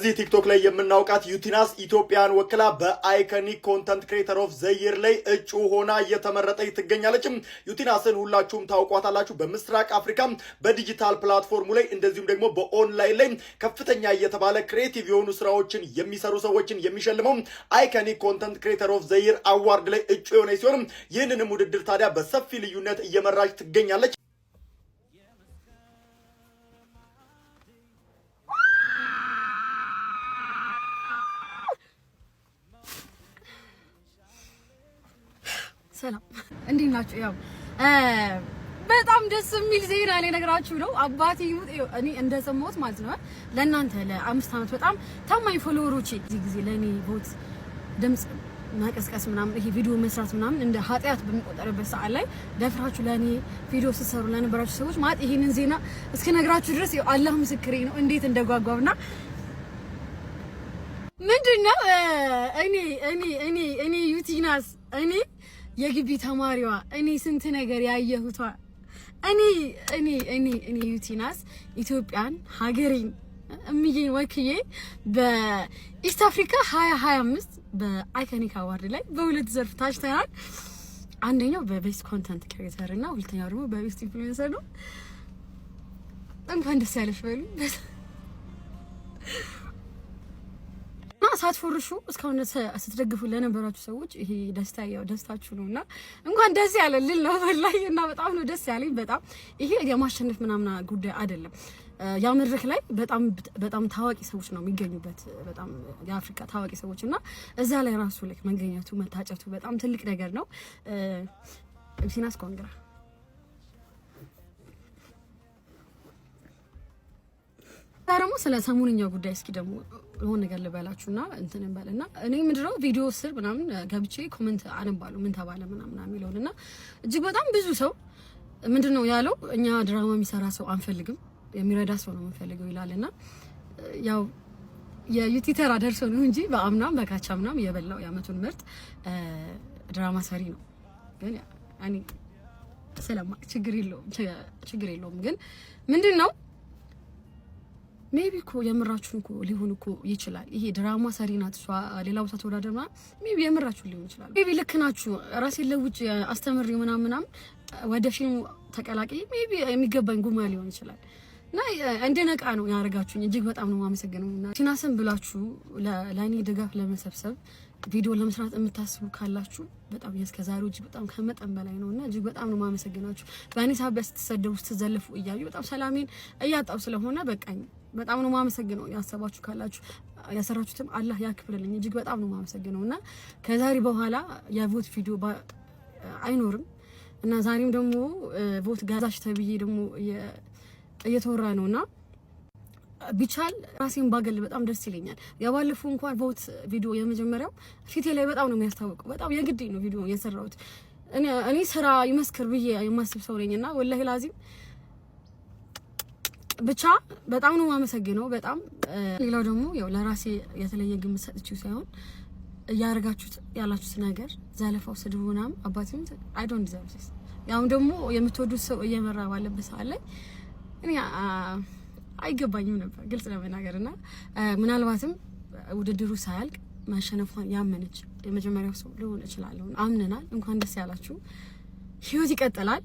በዚህ ቲክቶክ ላይ የምናውቃት ዩቲናስ ኢትዮጵያን ወክላ በአይኮኒክ ኮንተንት ክሬተር ኦፍ ዘ ይር ላይ እጩ ሆና እየተመረጠች ትገኛለች። ዩቲናስን ሁላችሁም ታውቋታላችሁ። በምስራቅ አፍሪካ በዲጂታል ፕላትፎርሙ ላይ እንደዚሁም ደግሞ በኦንላይን ላይ ከፍተኛ እየተባለ ክሬቲቭ የሆኑ ስራዎችን የሚሰሩ ሰዎችን የሚሸልመው አይኮኒክ ኮንተንት ክሬተር ኦፍ ዘ ይር አዋርድ ላይ እጩ የሆነች ሲሆን ይህንንም ውድድር ታዲያ በሰፊ ልዩነት እየመራች ትገኛለች። ሰላም እንዴት ናችሁ? ያው በጣም ደስ የሚል ዜና ላይ ነግራችሁ ነው። አባቴ እኔ እንደሰማሁት ማለት ነው ለእናንተ ለ5 አመት በጣም ታማኝ ፎሎወሮቼ እዚህ ጊዜ ለኔ ቦት ድምጽ ማቀስቀስ ምናምን ይሄ ቪዲዮ መስራት ምናምን እንደ ኃጢያት በሚቆጠርበት ሰዓት ላይ ደፍራችሁ ለኔ ቪዲዮ ሲሰሩ ለነበራችሁ ሰዎች ማለት ይሄንን ዜና እስከ ነግራችሁ ድረስ ያው አላህ ምስክሬ ነው እንዴት እንደጓጓውና ምንድነው እኔ ዩቲናስ እኔ የግቢ ተማሪዋ እኔ ስንት ነገር ያየሁቷ እኔ ዩቲናስ ኢትዮጵያን ሀገሬን እምዬን ወክዬ በኢስት አፍሪካ 2025 በአይኮኒክ አዋርድ ላይ በሁለት ዘርፍ ታጭተናል። አንደኛው በቤስት ኮንተንት ክሬተር እና ሁለተኛው ደግሞ በቤስት ኢንፍሉዌንሰር ነው። እንኳን ደስ ያለሽ በሉ። ሳትፎርሹ እስካሁን ስትደግፉ ለነበራችሁ ሰዎች ይሄ ደስታ ያው ደስታችሁ ነውና እንኳን ደስ ያለልን ነው ወላሂና በጣም ነው ደስ ያለኝ። በጣም ይሄ የማሸነፍ ምናምን ጉዳይ አይደለም። ያ መድረክ ላይ በጣም ታዋቂ ሰዎች ነው የሚገኙበት፣ በጣም የአፍሪካ ታዋቂ ሰዎችና እዛ ላይ ራሱ ላይ መገኘቱ መታጨቱ በጣም ትልቅ ነገር ነው። ዩቲናስ ኮንግራ ታረሙ ስለ ሰሙንኛው ጉዳይ እስኪ ደግሞ ሆነ ነገር ልበላችሁና እንትን እንበልና እኔ ምንድነው ቪዲዮ ስር ምናምን ገብቼ ኮሜንት አነባለሁ ምን ተባለ ምናምን የሚለውና እጅግ በጣም ብዙ ሰው ምንድነው ያለው እኛ ድራማ የሚሰራ ሰው አንፈልግም የሚረዳ ሰው ነው የምንፈልገው ይላልና ያው የዩቲ ተራ ደርሶ ነው እንጂ በአምናም በካቻምናም የበላው የአመቱን ምርጥ ድራማ ሰሪ ነው። ግን እኔ ሰላም ችግር የለውም ግን ምንድነው ሜቢ እኮ የምራችሁን እኮ ሊሆን እኮ ይችላል። ይሄ ድራማ ሰሪ ናት እሷ ሌላ ቦታ ተወዳደርና ሜቢ የምራችሁን ሊሆን ይችላል። ሜቢ ልክ ናችሁ። ራሴን ለውጭ አስተምሬ ምናምን ወደ ፊልሙ ተቀላቀይ ሜቢ የሚገባኝ ጉማ ሊሆን ይችላል። እና እንደነቃ ነው ያረጋችሁኝ። እጅግ በጣም ነው ማመሰግነውና ቲናስን ብላችሁ ለኔ ድጋፍ ለመሰብሰብ ቪዲዮ ለመስራት የምታስቡ ካላችሁ በጣም የስከዛሬው እጅግ በጣም ከመጠን በላይ ነውና እጅግ በጣም ነው ማመሰግናችሁ። በእኔ ሳቢያ ስትሰደቡ ስትዘለፉ እያዩ በጣም ሰላሜን እያጣው ስለሆነ በቃኝ በጣም ነው ማመሰግነው። ያሰባችሁ ካላችሁ ያሰራችሁትም አላህ ያክብርልኝ። እጅግ በጣም ነው ማመሰግነውና ከዛሬ በኋላ የቮት ቪዲዮ አይኖርም እና ዛሬም ደግሞ ቮት ጋዛሽ ተብዬ ደግሞ እየተወራ ነውና ቢቻል ራሴን ባገል በጣም ደስ ይለኛል። ያባለፈው እንኳን ቮት ቪዲዮ የመጀመሪያው ፊቴ ላይ በጣም ነው የሚያስታውቀው። በጣም የግድ ነው ቪዲዮ የሰራሁት እኔ ስራ ይመስክር ብዬ የማስብ ሰው ነኝና ወላሂ ላዚም ብቻ በጣም ነው ማመሰግነው። በጣም ሌላው ደግሞ ያው ለራሴ የተለየ ግምት ሰጥቼው ሳይሆን ያረጋችሁት ያላችሁት ነገር ዘለፋው ስድቡናም አባቴም አይ ዶንት ዲዘርቭ ዲስ ያው ደግሞ የምትወዱት ሰው እየመራ ባለበት ሰዓት ላይ እኔ አይገባኝም ነበር ግልጽ ለመናገርና ምናልባትም ውድድሩ ሳያልቅ ማሸነፏን ያመነች የመጀመሪያው ሰው ሊሆን ይችላል። አምነናል። እንኳን ደስ ያላችሁ። ህይወት ይቀጥላል።